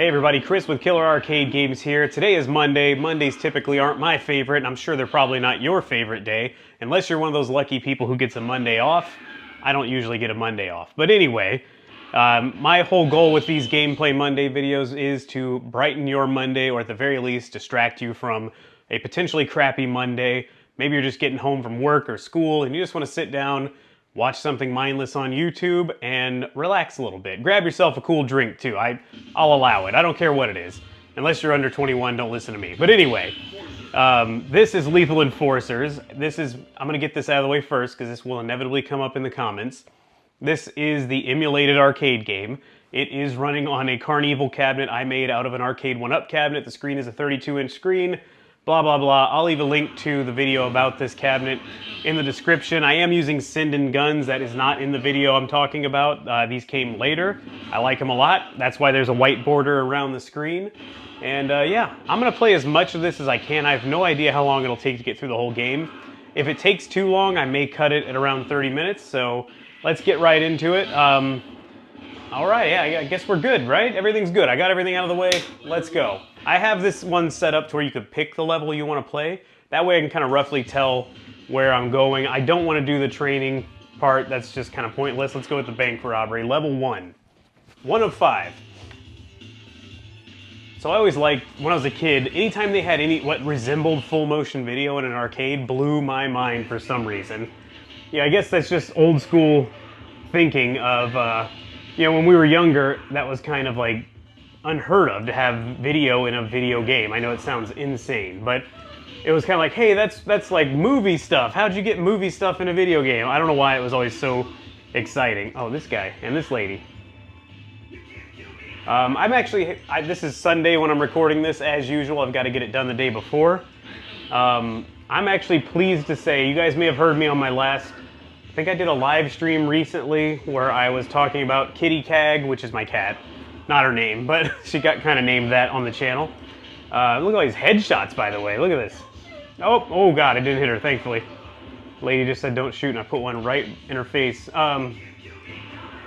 Hey everybody, Chris with Killer Arcade Games here. Today is Monday. Mondays typically aren't my favorite, and I'm sure they're probably not your favorite day, unless you're one of those lucky people who gets a Monday off. I don't usually get a Monday off. But anyway, my whole goal with these Gameplay Monday videos is to brighten your Monday, or at the very least, distract you from a potentially crappy Monday. Maybe you're just getting home from work or school, and you just want to sit down, watch something mindless on YouTube, and relax a little bit. Grab yourself a cool drink, too. I'll allow it. I don't care what it is. Unless you're under 21, don't listen to me. But anyway, this is Lethal Enforcers. I'm going to get this out of the way first, because this will inevitably come up in the comments. This is the emulated arcade game. It is running on a Carnival cabinet I made out of an Arcade 1-Up cabinet. The screen is a 32-inch screen. Blah, blah, blah. I'll leave a link to the video about this cabinet in the description. I am using Sinden guns. That is not in the video I'm talking about. These came later. I like them a lot. That's why there's a white border around the screen. And yeah, I'm going to play as much of this as I can. I have no idea how long it'll take to get through the whole game. If it takes too long, I may cut it at around 30 minutes. So let's get right into it. All right, yeah, I guess we're good, right? Everything's good. I got everything out of the way. Let's go. I have this one set up to where you could pick the level you want to play. That way I can kind of roughly tell where I'm going. I don't want to do the training part. That's just kind of pointless. Let's go with the bank robbery. Level 1. 1 of 5. So I always liked, when I was a kid, anytime they had what resembled full motion video in an arcade blew my mind for some reason. Yeah, I guess that's just old school thinking of, you know, when we were younger, that was kind of like unheard of to have video in a video game. I know it sounds insane, but it was kind of like, hey, that's like movie stuff. How'd you get movie stuff in a video game? I don't know why it was always so exciting. Oh, this guy and this lady. This is Sunday when I'm recording this, as usual. I've got to get it done the day before. I'm actually pleased to say, you guys may have heard me on my last, I think I did a live stream recently where I was talking about Kitty Cag, which is my cat. Not her name, but she got kind of named that on the channel. Look at all these headshots, by the way. Look at this. Oh God, I didn't hit her, thankfully. Lady just said don't shoot, and I put one right in her face.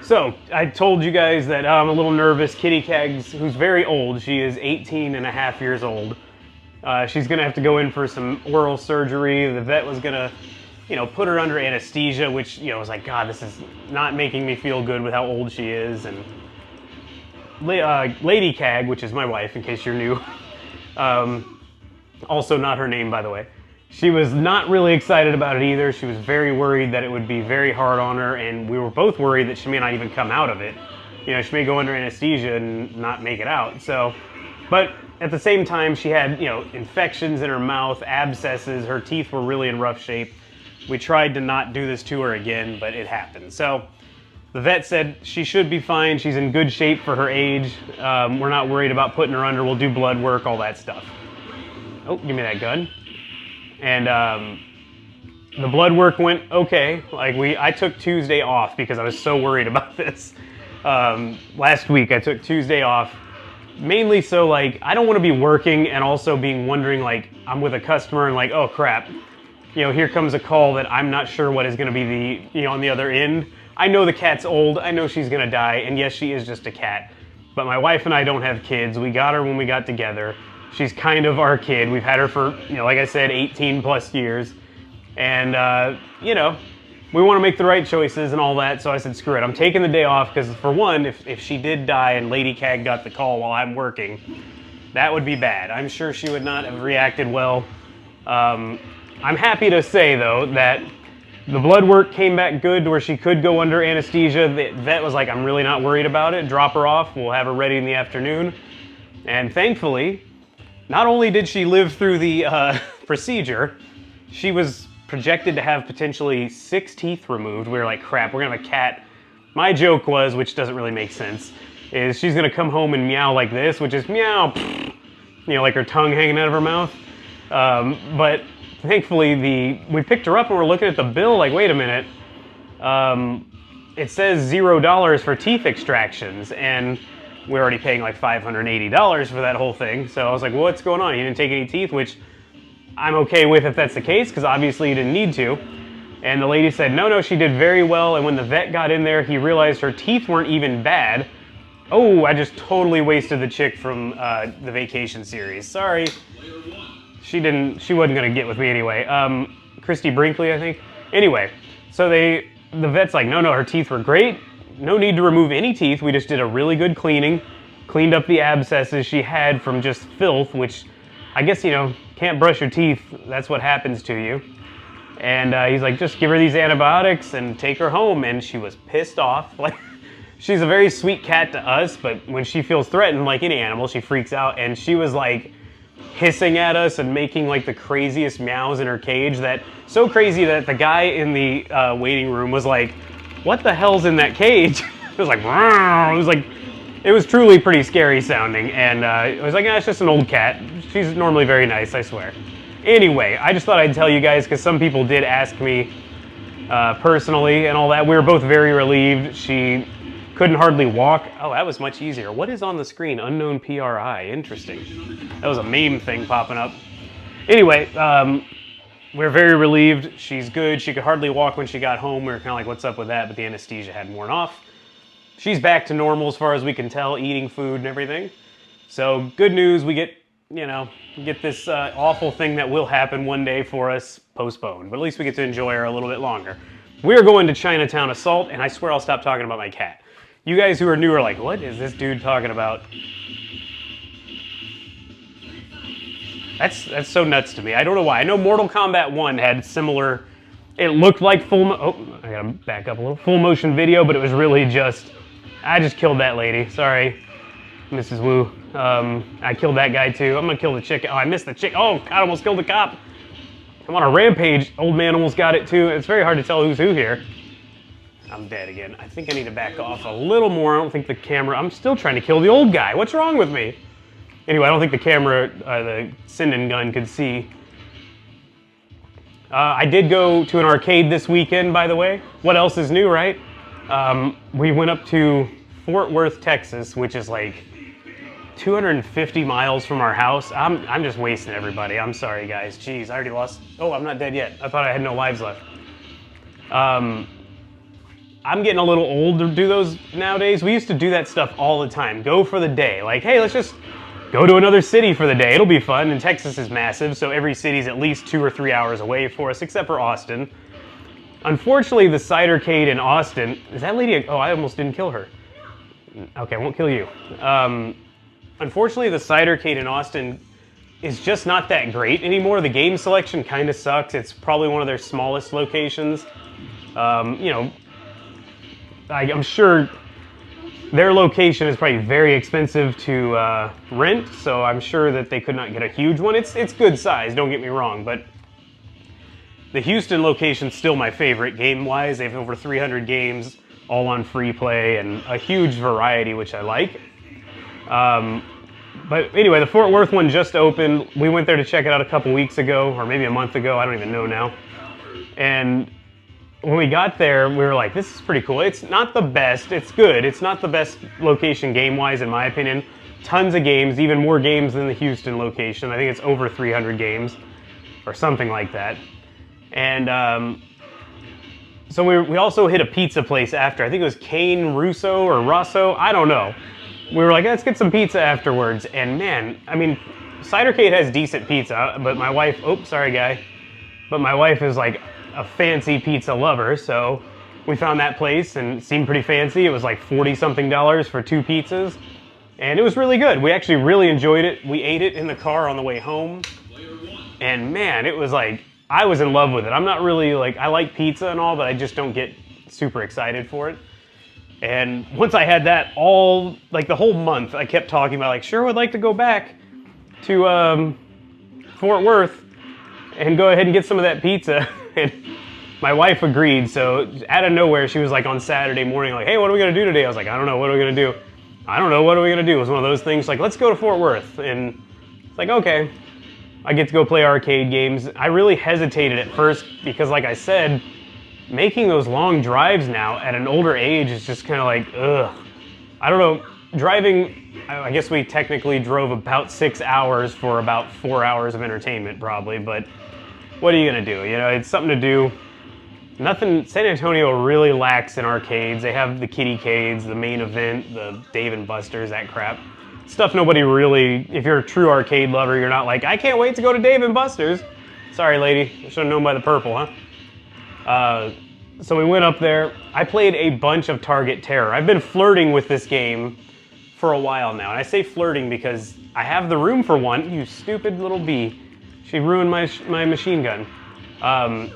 So, I told you guys that I'm a little nervous. Kitty Cags, who's very old, she is 18 and a half years old. She's gonna have to go in for some oral surgery. The vet was gonna, you know, put her under anesthesia, which, you know, was like, God, this is not making me feel good with how old she is. And Lady Cag, which is my wife, in case you're new, also not her name, by the way, she was not really excited about it either. She was very worried that it would be very hard on her, and we were both worried that she may not even come out of it. You know, she may go under anesthesia and not make it out. So, but at the same time, she had, you know, infections in her mouth, abscesses, her teeth were really in rough shape. We tried to not do this to her again, but it happened. So the vet said she should be fine. She's in good shape for her age. We're not worried about putting her under. We'll do blood work, all that stuff. Oh, give me that gun. And the blood work went okay. Like I took Tuesday off because I was so worried about this. Last week I took Tuesday off, mainly so like I don't want to be working and also wondering like I'm with a customer and like, oh crap, you know, here comes a call that I'm not sure what is going to be on the other end. I know the cat's old. I know she's going to die. And yes, she is just a cat. But my wife and I don't have kids. We got her when we got together. She's kind of our kid. We've had her for, you know, like I said, 18 plus years. And, you know, we want to make the right choices and all that. So I said, screw it. I'm taking the day off because, for one, if she did die and Lady Cag got the call while I'm working, that would be bad. I'm sure she would not have reacted well. I'm happy to say, though, that the blood work came back good to where she could go under anesthesia. The vet was like, I'm really not worried about it. Drop her off. We'll have her ready in the afternoon. And thankfully, not only did she live through the procedure, she was projected to have potentially 6 teeth removed. We were like, crap, we're going to have a cat. My joke was, which doesn't really make sense, is she's going to come home and meow like this, which is meow, you know, like her tongue hanging out of her mouth. But thankfully, we picked her up and we're looking at the bill like, wait a minute. It says $0 for teeth extractions, and we're already paying like $580 for that whole thing. So I was like, well, what's going on? You didn't take any teeth, which I'm okay with if that's the case, because obviously you didn't need to. And the lady said, no, she did very well. And when the vet got in there, he realized her teeth weren't even bad. Oh, I just totally wasted the chick from the Vacation series. Sorry. She wasn't gonna get with me anyway. Christy Brinkley, I think. Anyway, so the vet's like, no, her teeth were great. No need to remove any teeth. We just did a really good cleaning. Cleaned up the abscesses she had from just filth, which I guess, can't brush your teeth. That's what happens to you. And he's like, just give her these antibiotics and take her home. And she was pissed off. Like, she's a very sweet cat to us, but when she feels threatened, like any animal, she freaks out. And she was like hissing at us and making like the craziest meows in her cage. So crazy that the guy in the waiting room was like, what the hell's in that cage? It was like, it was truly pretty scary sounding. And I was like, it's just an old cat. She's normally very nice, I swear. Anyway, I just thought I'd tell you guys because some people did ask me personally and all that. We were both very relieved. She couldn't hardly walk. Oh, that was much easier. What is on the screen? Unknown PRI. Interesting. That was a meme thing popping up. Anyway, we're very relieved. She's good. She could hardly walk when she got home. We were kind of like, what's up with that? But the anesthesia hadn't worn off. She's back to normal as far as we can tell, eating food and everything. So good news. We get this awful thing that will happen one day for us postponed. But at least we get to enjoy her a little bit longer. We're going to Chinatown Assault, and I swear I'll stop talking about my cat. You guys who are new are like, what is this dude talking about? That's so nuts to me. I don't know why. I know Mortal Kombat 1 had similar, it looked like I gotta back up a little, full motion video, but it was really I just killed that lady. Sorry, Mrs. Wu. I killed that guy too. I'm gonna kill the chick. Oh, I missed the chick. Oh, God, I almost killed the cop. I'm on a rampage. Old man almost got it too. It's very hard to tell who's who here. I'm dead again. I think I need to back off a little more. I don't think the camera, I'm still trying to kill the old guy. What's wrong with me? Anyway, I don't think the camera, the Sinden gun could see. I did go to an arcade this weekend, by the way. What else is new, right? We went up to Fort Worth, Texas, which is like 250 miles from our house. I'm just wasting everybody. I'm sorry, guys. Jeez, I already lost. Oh, I'm not dead yet. I thought I had no lives left. I'm getting a little old to do those nowadays. We used to do that stuff all the time. Go for the day. Like, hey, let's just go to another city for the day. It'll be fun. And Texas is massive, so every city's at least 2 or 3 hours away for us, except for Austin. Unfortunately, the Cidercade in Austin, is that lady, oh, I almost didn't kill her. Okay, I won't kill you. Unfortunately, the Cidercade in Austin is just not that great anymore. The game selection kind of sucks. It's probably one of their smallest locations. I'm sure their location is probably very expensive to rent, so I'm sure that they could not get a huge one. It's good size, don't get me wrong, but the Houston location's still my favorite game-wise. They have over 300 games, all on free play, and a huge variety, which I like. But anyway, the Fort Worth one just opened. We went there to check it out a couple weeks ago, or maybe a month ago, I don't even know now. And when we got there, we were like, this is pretty cool. It's not the best, it's good. It's not the best location game-wise, in my opinion. Tons of games, even more games than the Houston location. I think it's over 300 games, or something like that. And so we also hit a pizza place after. I think it was Cane Russo or Rosso, I don't know. We were like, let's get some pizza afterwards. And man, I mean, Cidercade has decent pizza, but my wife, oops, sorry guy. But my wife is like a fancy pizza lover, so we found that place and it seemed pretty fancy. It was like $40-something for 2 pizzas. And it was really good. We actually really enjoyed it. We ate it in the car on the way home. And man, it was like, I was in love with it. I'm not really like, I like pizza and all, but I just don't get super excited for it. And once I had that the whole month, I kept talking about like, sure would like to go back to Fort Worth and go ahead and get some of that pizza. And my wife agreed, so out of nowhere, she was like on Saturday morning, like, hey, what are we gonna do today? I was like, I don't know, what are we gonna do? I don't know, what are we gonna do? It was one of those things like, let's go to Fort Worth. And it's like, okay. I get to go play arcade games. I really hesitated at first because like I said, making those long drives now at an older age is just kind of like, ugh. I don't know, driving, I guess we technically drove about 6 hours for about 4 hours of entertainment probably, but what are you gonna do? You know, it's something to do. Nothing. San Antonio really lacks in arcades. They have the Kittycades, the Main Event, the Dave & Buster's, that crap. Stuff nobody really, if you're a true arcade lover, you're not like, I can't wait to go to Dave & Buster's. Sorry, lady. I should have known by the purple, huh? So we went up there. I played a bunch of Target Terror. I've been flirting with this game for a while now. And I say flirting because I have the room for one. You stupid little bee. She ruined my machine gun. I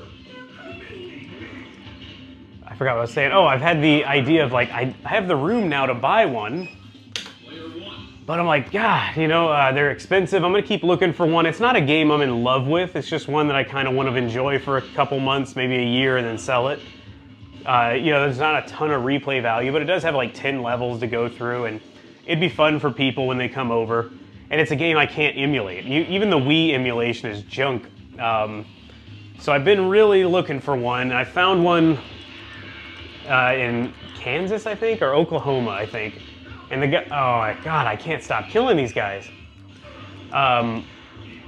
forgot what I was saying. Oh, I've had the idea of like, I have the room now to buy one. But I'm like, God, you know, they're expensive. I'm going to keep looking for one. It's not a game I'm in love with. It's just one that I kind of want to enjoy for a couple months, maybe a year, and then sell it. You know, there's not a ton of replay value, but it does have like 10 levels to go through, and it'd be fun for people when they come over. And it's a game I can't emulate. Even the Wii emulation is junk. So I've been really looking for one. I found one in Kansas, I think, or Oklahoma, I think. And the guy, oh my God, I can't stop killing these guys. And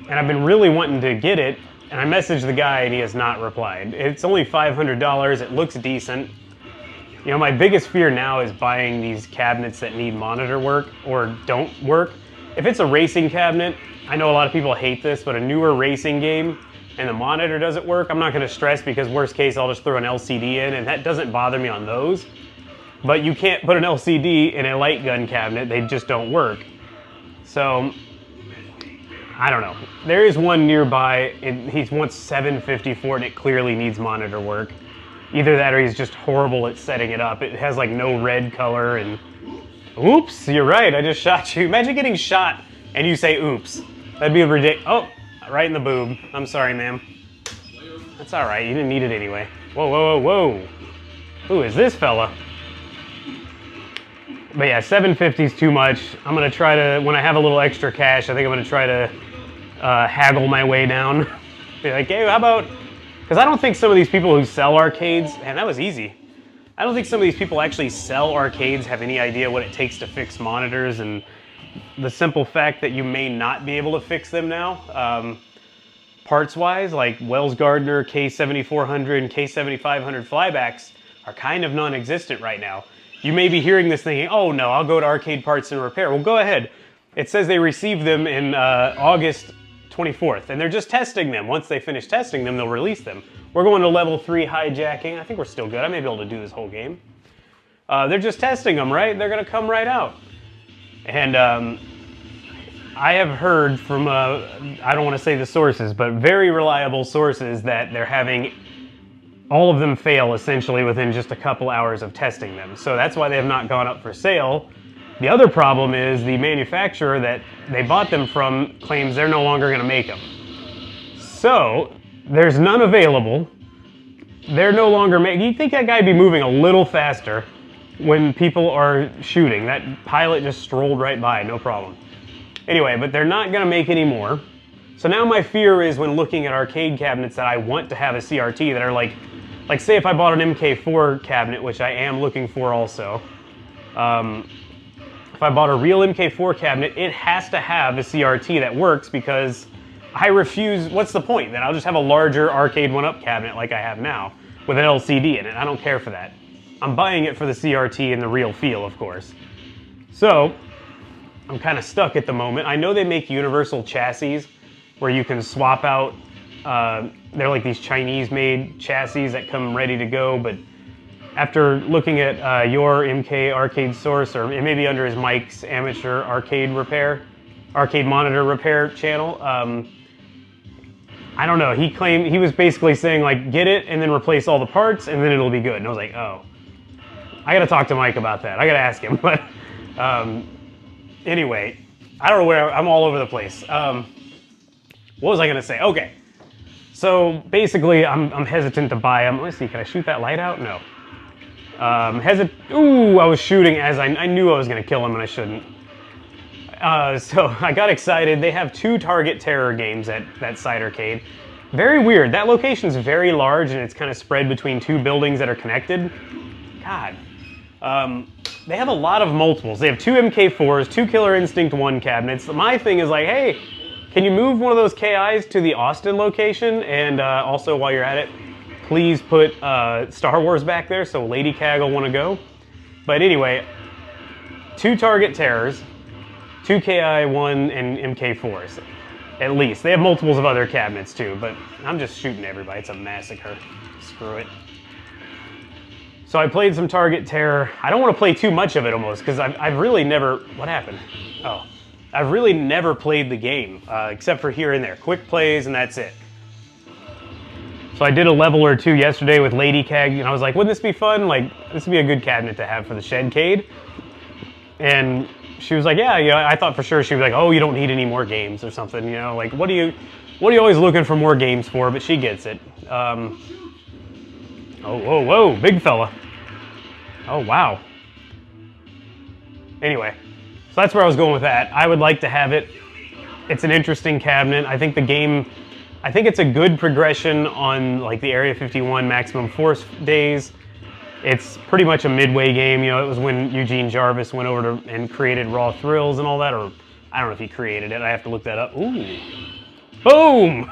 I've been really wanting to get it, and I messaged the guy and he has not replied. It's only $500, it looks decent. You know, my biggest fear now is buying these cabinets that need monitor work or don't work. If it's a racing cabinet, I know a lot of people hate this, but a newer racing game and the monitor doesn't work, I'm not gonna stress because worst case, I'll just throw an LCD in, and that doesn't bother me on those. But you can't put an LCD in a light gun cabinet, they just don't work. So, I don't know. There is one nearby, he wants $750 for it, and it clearly needs monitor work. Either that or he's just horrible at setting it up. It has like no red color and... Oops, you're right, I just shot you. Imagine getting shot and you say oops. That'd be ridiculous. Oh, right in the boob. I'm sorry, ma'am. That's all right, you didn't need it anyway. Whoa, whoa, whoa, whoa. Who is this fella? But yeah, $750 is too much. I'm gonna try to, when I have a little extra cash, I think I'm gonna try to haggle my way down. Be like, hey, how about, because I don't think some of these people who sell arcades, man, that was easy. I don't think some of these people actually sell arcades have any idea what it takes to fix monitors, and the simple fact that you may not be able to fix them now, parts-wise, like Wells Gardner K7400 and K7500 flybacks are kind of non-existent right now. You may be hearing this thinking, oh no, I'll go to Arcade Parts and Repair. Well, go ahead. It says they received them in August 24th, and they're just testing them. Once they finish testing them, they'll release them. We're going to level 3 hijacking. I think we're still good. I may be able to do this whole game. They're just testing them, right? They're gonna come right out. And I have heard from, I don't want to say the sources, but very reliable sources that they're having all of them fail essentially within just a couple hours of testing them. So that's why they have not gone up for sale. The other problem is the manufacturer that they bought them from claims they're no longer going to make them. So there's none available. They're no longer making, you'd think that guy'd be moving a little faster when people are shooting. That pilot just strolled right by, no problem. Anyway, but they're not going to make any more. So now my fear is when looking at arcade cabinets that I want to have a CRT that are like say if I bought an MK4 cabinet, which I am looking for also, if I bought a real MK4 cabinet, it has to have a CRT that works because I refuse, what's the point? Then I'll just have a larger arcade 1-up cabinet like I have now with an LCD in it. I don't care for that. I'm buying it for the CRT and the real feel, of course. So, I'm kind of stuck at the moment. I know they make universal chassis where you can swap out, they're like these Chinese-made chassis that come ready to go, but after looking at your MK Arcade Source, or it may be under his Mike's Amateur Arcade Monitor Repair channel, I don't know, he claimed, he was basically saying like, get it and then replace all the parts and then it'll be good. And I was like, oh, I gotta talk to Mike about that. I gotta ask him, but anyway, I don't know where, I'm all over the place. What was I gonna say? Okay. So basically, I'm hesitant to buy them. Let's see, can I shoot that light out? No. Ooh, I was shooting as I knew I was gonna kill him and I shouldn't. So I got excited. They have 2 Target Terror games at that Cidercade. Very weird. That location's very large and it's kind of spread between 2 buildings that are connected. God. They have a lot of multiples. They have 2 MK4s, 2 Killer Instinct 1 cabinets. My thing is like, hey, can you move one of those KIs to the Austin location? And also while you're at it, please put Star Wars back there so Lady Cag will want to go. But anyway, 2 Target Terrors, 2 KI-1 and MK4s, at least. They have multiples of other cabinets too, but I'm just shooting everybody. It's a massacre. Screw it. So I played some Target Terror. I don't want to play too much of it almost, because I've really never... What happened? Oh. I've really never played the game, except for here and there. Quick plays, and that's it. So I did a level or 2 yesterday with Lady Cag, and I was like, wouldn't this be fun? Like, this would be a good cabinet to have for the Shedcade. And she was like, yeah, I thought for sure she was like, oh, you don't need any more games or something, you know? Like, what are you always looking for more games for? But she gets it. Oh, whoa, whoa, big fella. Oh, wow. Anyway. So that's where I was going with that. I would like to have it. It's an interesting cabinet. I think the game, I think it's a good progression on like the Area 51 Maximum Force days. It's pretty much a midway game. You know, it was when Eugene Jarvis went over to and created Raw Thrills and all that, or I don't know if he created it. I have to look that up. Ooh. Boom!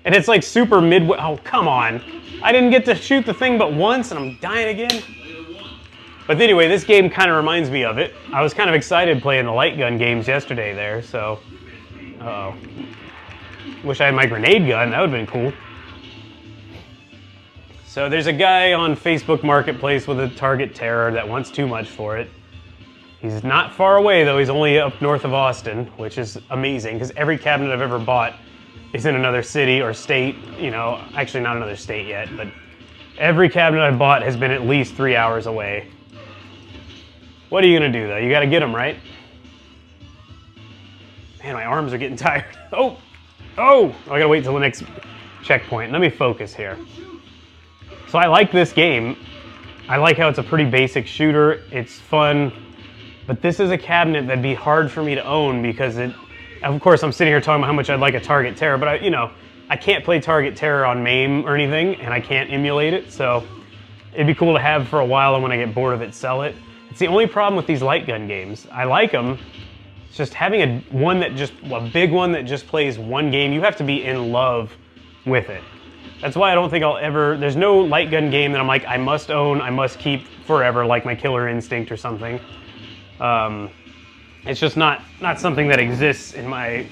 And it's like super midway. Oh, come on. I didn't get to shoot the thing but once and I'm dying again. But anyway, this game kind of reminds me of it. I was kind of excited playing the light gun games yesterday there, so... Uh-oh. Wish I had my grenade gun, that would have been cool. So there's a guy on Facebook Marketplace with a Target Terror that wants too much for it. He's not far away though, he's only up north of Austin, which is amazing, because every cabinet I've ever bought is in another city or state, you know, actually not another state yet, but every cabinet I've bought has been at least 3 hours away. What are you gonna do though? You gotta get them, right? Man, my arms are getting tired. Oh! Oh! I gotta wait till the next checkpoint. Let me focus here. So I like this game. I like how it's a pretty basic shooter. It's fun. But this is a cabinet that'd be hard for me to own because it... Of course, I'm sitting here talking about how much I'd like a Target Terror, but I can't play Target Terror on MAME or anything, and I can't emulate it, so it'd be cool to have for a while, and when I get bored of it, sell it. It's the only problem with these light gun games. I like them. It's just having a big one that just plays one game. You have to be in love with it. That's why I don't think I'll ever... There's no light gun game that I'm like, I must own, I must keep forever, like my Killer Instinct or something. It's just not something that exists in my,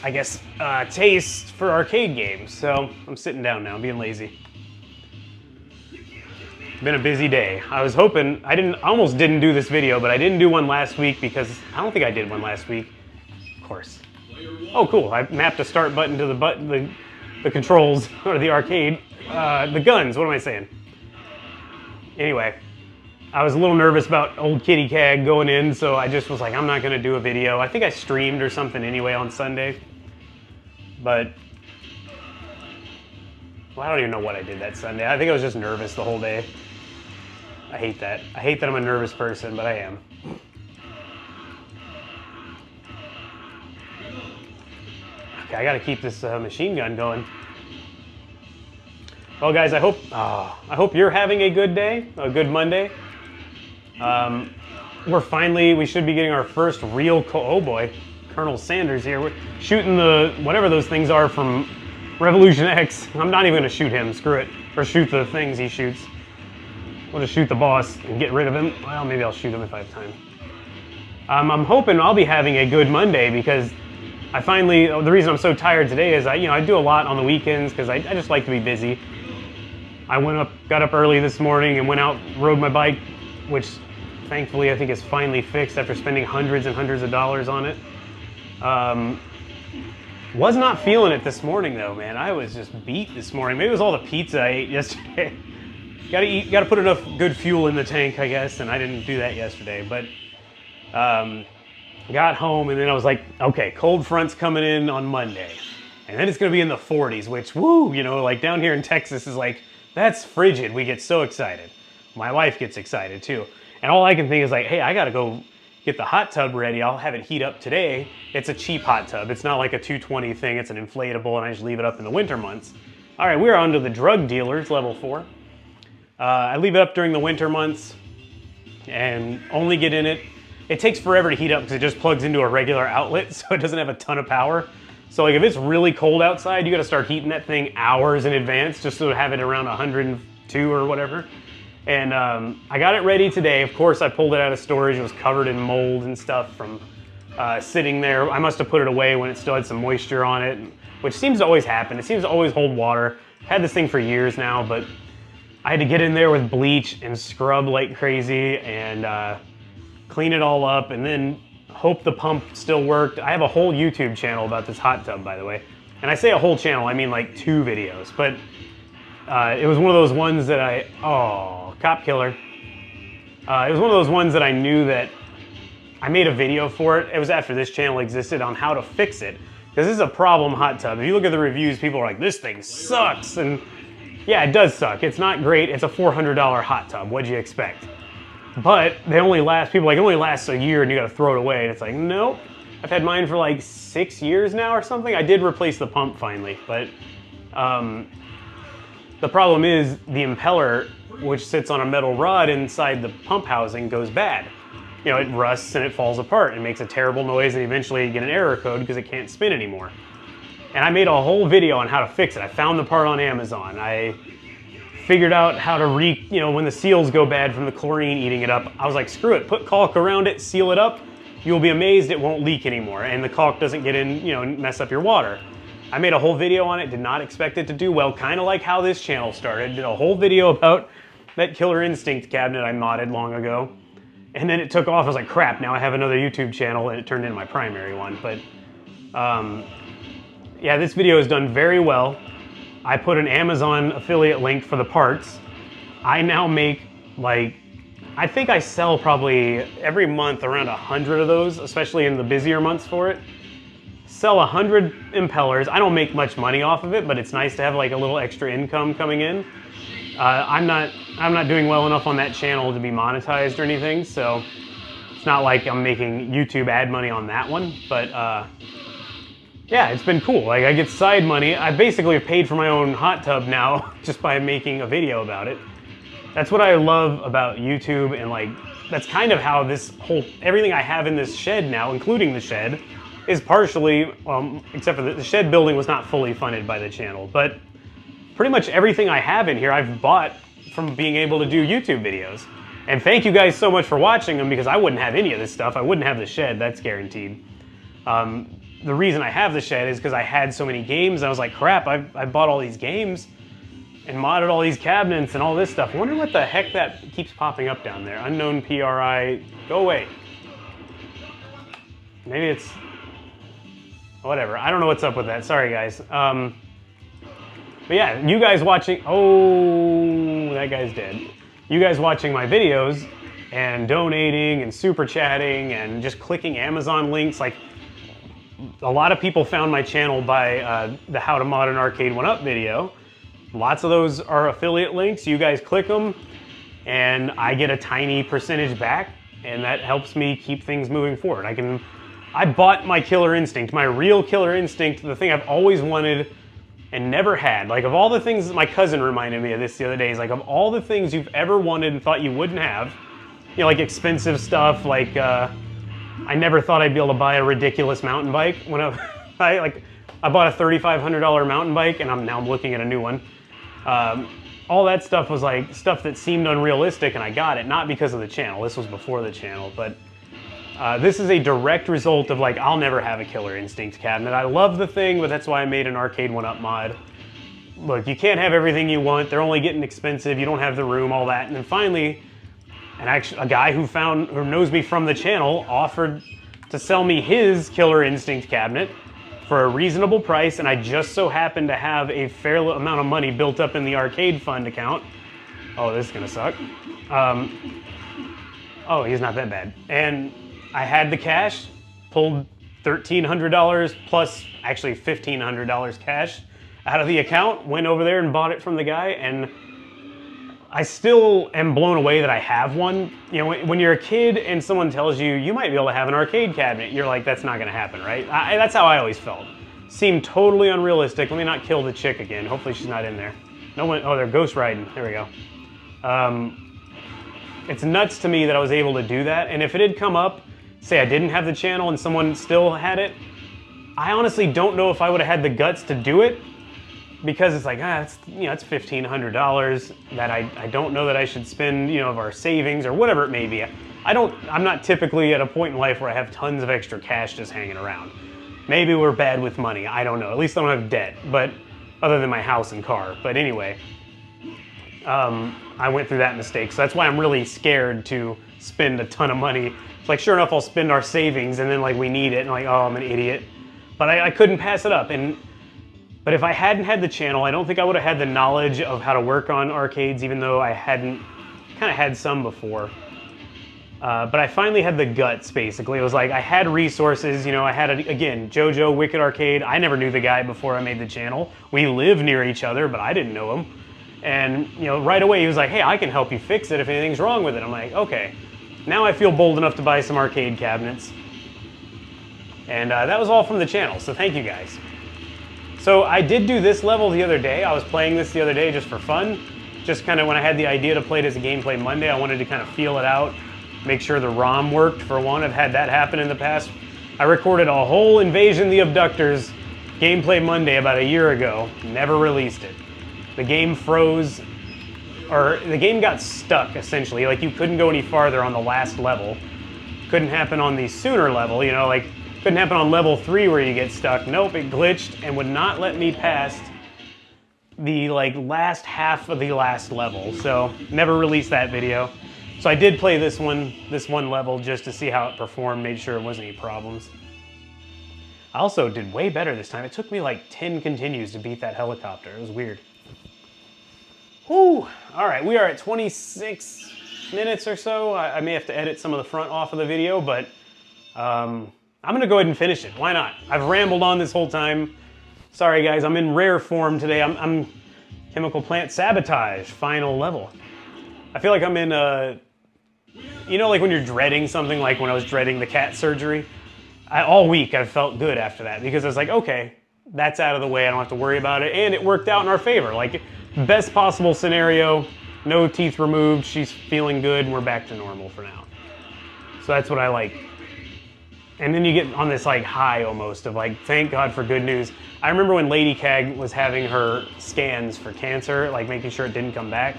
I guess, taste for arcade games. So I'm sitting down now, being lazy. Been a busy day. I was hoping, I almost didn't do this video, but I didn't do one last week because I don't think I did one last week. Of course. Oh, cool. I mapped a start button to the controls, or the arcade. The guns, what am I saying? Anyway, I was a little nervous about old Kitty Cag going in, so I just was like, I'm not gonna do a video. I think I streamed or something anyway on Sunday. But, well, I don't even know what I did that Sunday. I think I was just nervous the whole day. I hate that. I hate that I'm a nervous person, but I am. Okay, I gotta keep this machine gun going. Well, guys, I hope you're having a good day, a good Monday. We should be getting our first real, oh boy, Colonel Sanders here. We're shooting whatever those things are from Revolution X. I'm not even gonna shoot him, screw it. Or shoot the things he shoots. We'll just shoot the boss and get rid of him. Well, maybe I'll shoot him if I have time. I'm hoping I'll be having a good Monday because the reason I'm so tired today is I do a lot on the weekends because I just like to be busy. I got up early this morning and went out, rode my bike, which thankfully I think is finally fixed after spending hundreds and hundreds of dollars on it. Was not feeling it this morning though, man. I was just beat this morning. Maybe it was all the pizza I ate yesterday. Gotta put enough good fuel in the tank, I guess, and I didn't do that yesterday. But got home and then I was like, okay, cold front's coming in on Monday. And then it's gonna be in the 40s, which, woo, like down here in Texas is like, that's frigid. We get so excited. My wife gets excited too. And all I can think is like, hey, I gotta go get the hot tub ready. I'll have it heat up today. It's a cheap hot tub. It's not like a 220 thing. It's an inflatable and I just leave it up in the winter months. All right, we're on to the drug dealers, level 4. I leave it up during the winter months and only get in it. It takes forever to heat up because it just plugs into a regular outlet, so it doesn't have a ton of power. So like if it's really cold outside, you got to start heating that thing hours in advance just to have it around 102 or whatever. And I got it ready today. Of course, I pulled it out of storage. It was covered in mold and stuff from sitting there. I must have put it away when it still had some moisture on it, which seems to always happen. It seems to always hold water. I've had this thing for years now, but I had to get in there with bleach and scrub like crazy and clean it all up and then hope the pump still worked. I have a whole YouTube channel about this hot tub, by the way. And I say a whole channel, I mean like 2 videos, but it was one of those ones that cop killer. It was one of those ones that I knew that I made a video for it. It was after this channel existed on how to fix it. Because this is a problem hot tub. If you look at the reviews, people are like, this thing sucks. And yeah, it does suck. It's not great. It's a $400 hot tub. What'd you expect? But they only last, people are like, it only lasts a year and you gotta throw it away. And it's like, nope. I've had mine for like 6 years now or something. I did replace the pump finally, but the problem is the impeller, which sits on a metal rod inside the pump housing, goes bad. You know, it rusts and it falls apart and makes a terrible noise and eventually you get an error code because it can't spin anymore. And I made a whole video on how to fix it. I found the part on Amazon. I figured out how to when the seals go bad from the chlorine eating it up, I was like, screw it, put caulk around it, seal it up. You'll be amazed it won't leak anymore and the caulk doesn't get in, and mess up your water. I made a whole video on it, did not expect it to do well, kind of like how this channel started. Did a whole video about that Killer Instinct cabinet I modded long ago. And then it took off. I was like, crap, now I have another YouTube channel, and it turned into my primary one. But yeah, this video has done very well. I put an Amazon affiliate link for the parts. I now make I think I sell probably every month around 100 of those, especially in the busier months for it. Sell 100 impellers. I don't make much money off of it, but it's nice to have like a little extra income coming in. I'm not doing well enough on that channel to be monetized or anything, so it's not like I'm making YouTube ad money on that one, but yeah, it's been cool. Like I get side money. I basically have paid for my own hot tub now just by making a video about it. That's what I love about YouTube, and like that's kind of how everything I have in this shed now, including the shed, is partially, except for the shed building was not fully funded by the channel, but pretty much everything I have in here I've bought from being able to do YouTube videos. And thank you guys so much for watching them, because I wouldn't have any of this stuff. I wouldn't have the shed, that's guaranteed. The reason I have the shed is because I had so many games, and I was like, crap, I bought all these games and modded all these cabinets and all this stuff. I wonder what the heck that keeps popping up down there. Unknown PRI, go away. Maybe it's, whatever. I don't know what's up with that, sorry guys. But yeah, you guys watching, oh, that guy's dead. You guys watching my videos and donating and super chatting and just clicking Amazon links, like a lot of people found my channel by the How to Mod an Arcade 1-Up video. Lots of those are affiliate links. You guys click them and I get a tiny percentage back, and that helps me keep things moving forward. I bought my Killer Instinct, my real Killer Instinct, the thing I've always wanted and never had. Like of all the things, my cousin reminded me of this the other day, is like of all the things you've ever wanted and thought you wouldn't have, like expensive stuff, like I never thought I'd be able to buy a ridiculous mountain bike. When I bought a $3,500 mountain bike, and now I'm looking at a new one. All that stuff was like stuff that seemed unrealistic, and I got it, not because of the channel. This was before the channel, but this is a direct result of like, I'll never have a Killer Instinct cabinet. I love the thing, but that's why I made an Arcade 1-Up mod. Look, you can't have everything you want. They're only getting expensive. You don't have the room, all that. And then finally, a guy who knows me from the channel offered to sell me his Killer Instinct cabinet for a reasonable price, and I just so happened to have a fair amount of money built up in the arcade fund account. Oh, this is gonna suck. Oh, he's not that bad. And I had the cash, pulled $1,300 plus actually $1,500 cash out of the account, went over there and bought it from the guy, and I still am blown away that I have one. When you're a kid and someone tells you, you might be able to have an arcade cabinet, you're like, that's not gonna happen, right? That's how I always felt. Seemed totally unrealistic. Let me not kill the chick again. Hopefully she's not in there. No one, oh, they're ghost riding. There we go. It's nuts to me that I was able to do that. And if it had come up, say I didn't have the channel and someone still had it, I honestly don't know if I would have had the guts to do it, because it's like, it's, it's $1,500 that I don't know that I should spend, of our savings or whatever it may be. I'm not typically at a point in life where I have tons of extra cash just hanging around. Maybe we're bad with money, I don't know. At least I don't have debt, but other than my house and car. But anyway, I went through that mistake. So that's why I'm really scared to spend a ton of money. It's like, sure enough, I'll spend our savings and then like we need it and like, oh, I'm an idiot. But I couldn't pass it up. But if I hadn't had the channel, I don't think I would have had the knowledge of how to work on arcades, even though I hadn't kind of had some before. But I finally had the guts, basically. It was like I had resources, I had, again, JoJo, Wicked Arcade. I never knew the guy before I made the channel. We live near each other, but I didn't know him. And, right away he was like, hey, I can help you fix it if anything's wrong with it. I'm like, okay. Now I feel bold enough to buy some arcade cabinets. And that was all from the channel, so thank you guys. So I did do this level the other day. I was playing this the other day just for fun. Just kind of when I had the idea to play it as a Gameplay Monday, I wanted to kind of feel it out. Make sure the ROM worked, for one. I've had that happen in the past. I recorded a whole Invasion of the Abductors Gameplay Monday about a year ago. Never released it. The game froze, or the game got stuck, essentially. Like, you couldn't go any farther on the last level. Couldn't happen on the sooner level, like, couldn't happen on level 3 where you get stuck. Nope, it glitched and would not let me past the, last half of the last level. So, never released that video. So I did play this one level just to see how it performed, made sure it wasn't any problems. I also did way better this time. It took me like 10 continues to beat that helicopter. It was weird. Whew. All right, we are at 26 minutes or so. I may have to edit some of the front off of the video, but I'm gonna go ahead and finish it. Why not? I've rambled on this whole time. Sorry guys, I'm in rare form today. I'm Chemical Plant Sabotage, final level. I feel like I'm in like when you're dreading something, like when I was dreading the cat surgery. All week I've felt good after that, because I was like, okay, that's out of the way, I don't have to worry about it, and it worked out in our favor. Like, best possible scenario, no teeth removed, she's feeling good, and we're back to normal for now. So that's what I like. And then you get on this like high almost of like, thank God for good news. I remember when Lady Cag was having her scans for cancer, like making sure it didn't come back.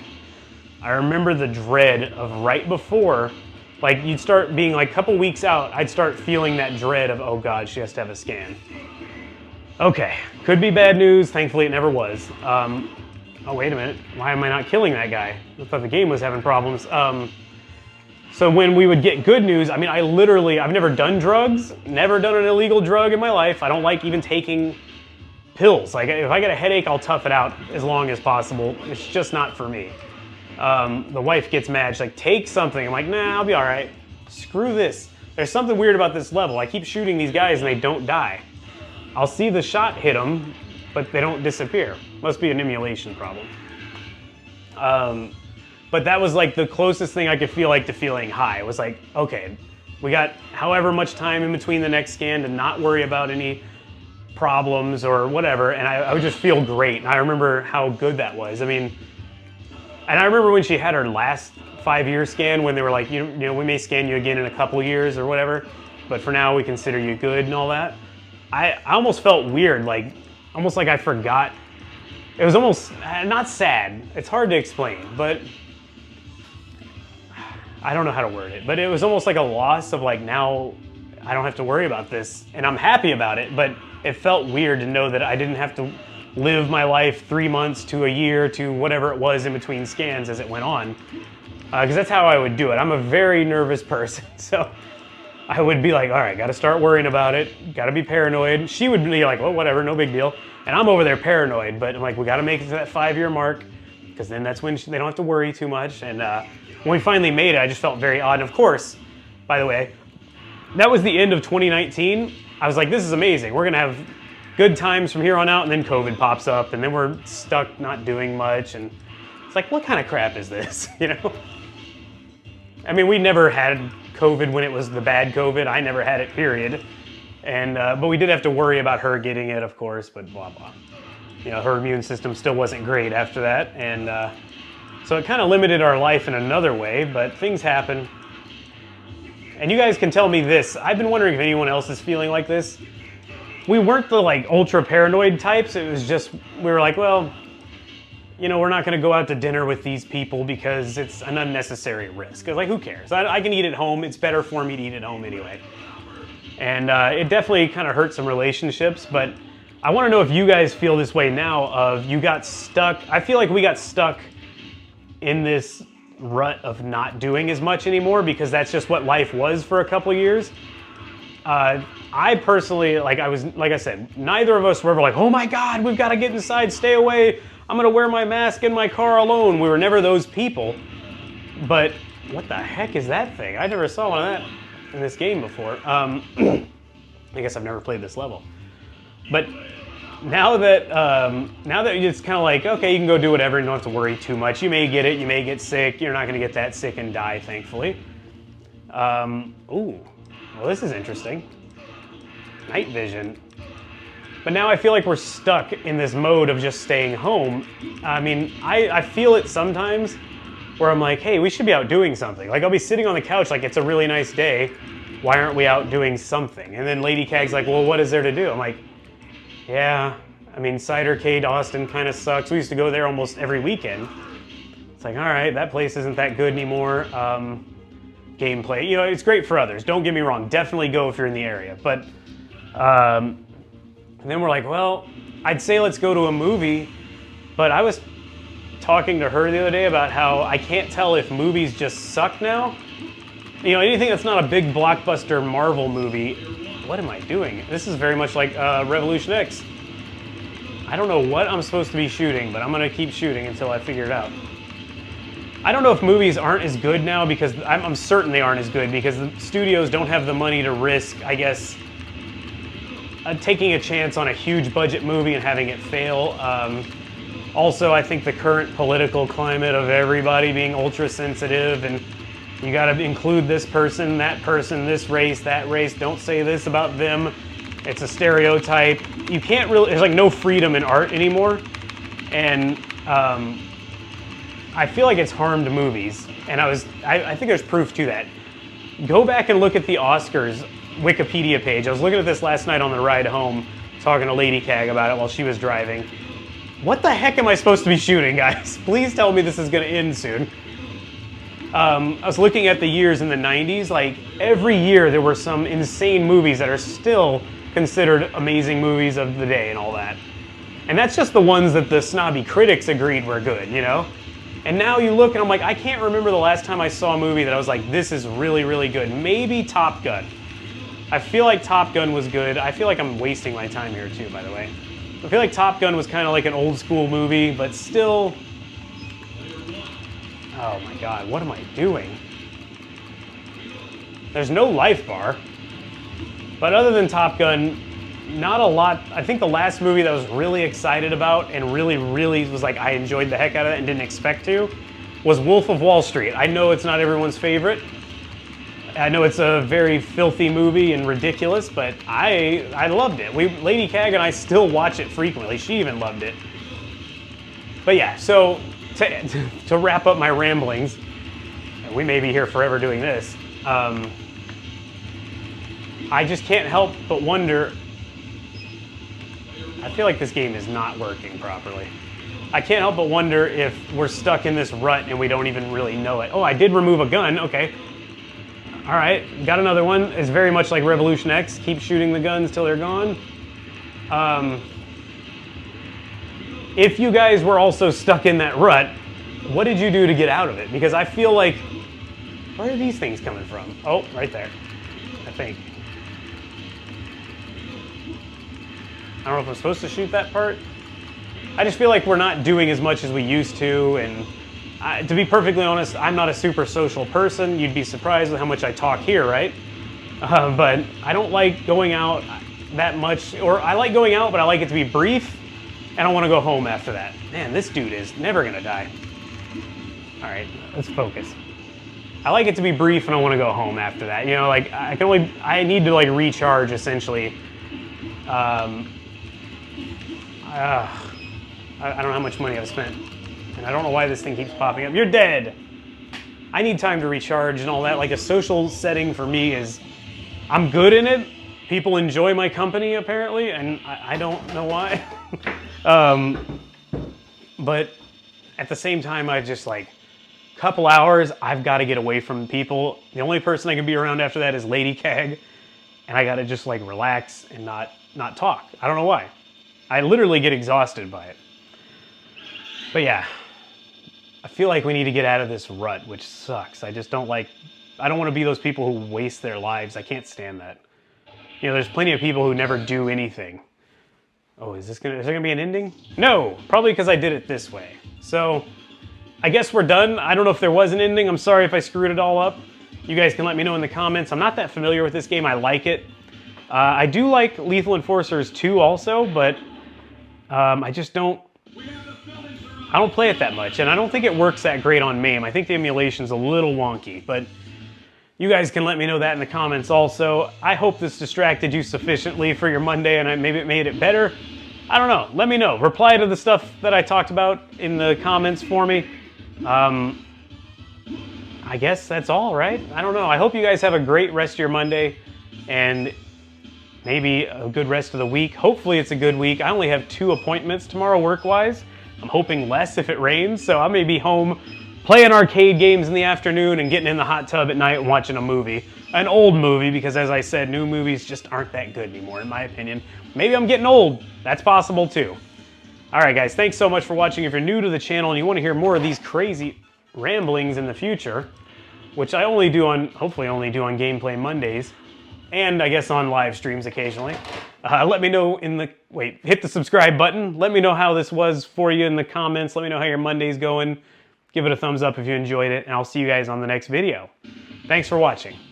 I remember the dread of right before, like you'd start being like a couple weeks out, I'd start feeling that dread of, oh God, she has to have a scan. Okay, could be bad news. Thankfully it never was. Oh, wait a minute. Why am I not killing that guy? I thought the game was having problems. So when we would get good news, I mean, I've never done drugs, never done an illegal drug in my life. I don't like even taking pills. Like if I get a headache, I'll tough it out as long as possible. It's just not for me. The wife gets mad. She's like, take something. I'm like, nah, I'll be all right. Screw this. There's something weird about this level. I keep shooting these guys and they don't die. I'll see the shot hit them, but they don't disappear. Must be an emulation problem. But that was like the closest thing I could feel like to feeling high. It was like, okay, we got however much time in between the next scan to not worry about any problems or whatever, and I would just feel great. And I remember how good that was. I mean, and I remember when she had her last 5-year scan, when they were like, you know, we may scan you again in a couple years or whatever, but for now we consider you good and all that. I almost felt weird, like almost like I forgot. It was almost not sad. It's hard to explain, but I don't know how to word it, but it was almost like a loss of like, now I don't have to worry about this, and I'm happy about it, but it felt weird to know that I didn't have to live my life 3 months to a year to whatever it was in between scans as it went on, because that's how I would do it. I'm a very nervous person, so I would be like, all right, got to start worrying about it, got to be paranoid. She would be like, well, whatever, no big deal, and I'm over there paranoid, but I'm like, we got to make it to that 5-year mark, because then that's when they don't have to worry too much. And when we finally made it, I just felt very odd. And of course, by the way, that was the end of 2019. I was like, this is amazing. We're gonna have good times from here on out, and then COVID pops up, and then we're stuck not doing much. And it's like, what kind of crap is this, you know? I mean, we never had COVID when it was the bad COVID. I never had it, period. And but we did have to worry about her getting it, of course, but blah, blah. You know, her immune system still wasn't great after that. And so it kind of limited our life in another way, but things happen. And you guys can tell me this. I've been wondering if anyone else is feeling like this. we weren't the like ultra paranoid types. It was just, we were like, well, you know, we're not going to go out to dinner with these people because it's an unnecessary risk. Because like, who cares? I can eat at home. It's better for me to eat at home anyway. And it definitely kind of hurt some relationships, but I want to know if you guys feel this way now of you got stuck. I feel like we got stuck in this rut of not doing as much anymore because that's just what life was for a couple years. I personally, like I said, neither of us were ever like, oh my God, we've got to get inside, stay away. I'm going to wear my mask in my car alone. We were never those people. But what the heck is that thing? I never saw one of that in this game before. I guess I've never played this level. But now that it's kind of like, okay, you can go do whatever and you don't have to worry too much. You may get it, you may get sick. You're not going to get that sick and die, thankfully. Ooh, well, this is interesting. Night vision. But now I feel like we're stuck in this mode of just staying home. I mean, I feel it sometimes where I'm like, hey, we should be out doing something. Like, I'll be sitting on the couch like, it's a really nice day. Why aren't we out doing something? And then Lady Cag's like, well, what is there to do? I'm like, yeah, I mean, Cidercade Austin kind of sucks. We used to go there almost every weekend. It's like, all right, that place isn't that good anymore. Gameplay, you know, it's great for others. Don't get me wrong. Definitely go if you're in the area. But and then we're like, well, I'd say let's go to a movie. But I was talking to her the other day about how I can't tell if movies just suck now. You know, anything that's not a big blockbuster Marvel movie. What am I doing? This is very much like Revolution X. I don't know what I'm supposed to be shooting, but I'm gonna keep shooting until I figure it out. I don't know if movies aren't as good now because I'm certain they aren't as good because the studios don't have the money to risk, I guess, taking a chance on a huge budget movie and having it fail. Also, I think the current political climate of everybody being ultra sensitive and you got to include this person, this race, that race. Don't say this about them. It's a stereotype. You can't really, there's like no freedom in art anymore. And I feel like it's harmed movies. And I think there's proof to that. Go back and look at the Oscars Wikipedia page. I was looking at this last night on the ride home, talking to Lady Cag about it while she was driving. What the heck am I supposed to be shooting, guys? Please tell me this is going to end soon. I was looking at the years in the 90s, like every year there were some insane movies that are still considered amazing movies of the day and all that. And that's just the ones that the snobby critics agreed were good, you know? And now you look and I'm like, I can't remember the last time I saw a movie that I was like, this is really, really good. Maybe Top Gun. I feel like Top Gun was good. I feel like I'm wasting my time here too, by the way. I feel like Top Gun was kind of like an old school movie, but still... Oh my God, what am I doing? There's no life bar. But other than Top Gun, not a lot. I think the last movie that I was really excited about and really was like, I enjoyed the heck out of it and didn't expect to, was Wolf of Wall Street. I know it's not everyone's favorite. I know it's a very filthy movie and ridiculous, but I loved it. Lady Cag and I still watch it frequently. She even loved it. But yeah, so to wrap up my ramblings, we may be here forever doing this. I just can't help but wonder. I feel like this game is not working properly. I can't help but wonder if we're stuck in this rut and we don't even really know it. Oh, I did remove a gun. Okay. All right, got another one. It's very much like Revolution X. Keep shooting the guns till they're gone. If you guys were also stuck in that rut, what did you do to get out of it? Because I feel like, where are these things coming from? Oh, right there, I think. I don't know if I'm supposed to shoot that part. I just feel like we're not doing as much as we used to, and to be perfectly honest, I'm not a super social person. You'd be surprised with how much I talk here, right? But I don't like going out that much, or I like going out, but I like it to be brief, and I want to go home after that. Man, this dude is never gonna die. All right, let's focus. I like it to be brief, and I want to go home after that. You know, like I need to like recharge essentially. I don't know how much money I've spent. And I don't know why this thing keeps popping up. You're dead! I need time to recharge and all that. Like a social setting for me is, I'm good in it, people enjoy my company apparently, and I don't know why. But at the same time, I just like, couple hours, I've got to get away from people. The only person I can be around after that is Lady Kag, and I got to just like relax and not talk. I don't know why. I literally get exhausted by it. But yeah, I feel like we need to get out of this rut, which sucks. I just don't like, I don't want to be those people who waste their lives. I can't stand that. You know, there's plenty of people who never do anything. Oh, is there gonna be an ending? No, probably because I did it this way. So, I guess we're done. I don't know if there was an ending. I'm sorry if I screwed it all up. You guys can let me know in the comments. I'm not that familiar with this game. I like it. I do like Lethal Enforcers 2 also, but I just don't play it that much, and I don't think it works that great on MAME. I think the emulation's a little wonky, but you guys can let me know that in the comments also. I hope this distracted you sufficiently for your Monday, and maybe it made it better. I don't know. Let me know. Reply to the stuff that I talked about in the comments for me. I guess that's all, right? I don't know. I hope you guys have a great rest of your Monday, and maybe a good rest of the week. Hopefully it's a good week. I only have 2 appointments tomorrow work-wise. I'm hoping less if it rains, so I may be home playing arcade games in the afternoon and getting in the hot tub at night and watching a movie. An old movie, because as I said, new movies just aren't that good anymore, in my opinion. Maybe I'm getting old. That's possible too. All right, guys, thanks so much for watching. If you're new to the channel and you want to hear more of these crazy ramblings in the future, which I hopefully only do on Gameplay Mondays, and I guess on live streams occasionally, let me know hit the subscribe button. Let me know how this was for you in the comments. Let me know how your Monday's going. Give it a thumbs up if you enjoyed it, and I'll see you guys on the next video. Thanks for watching.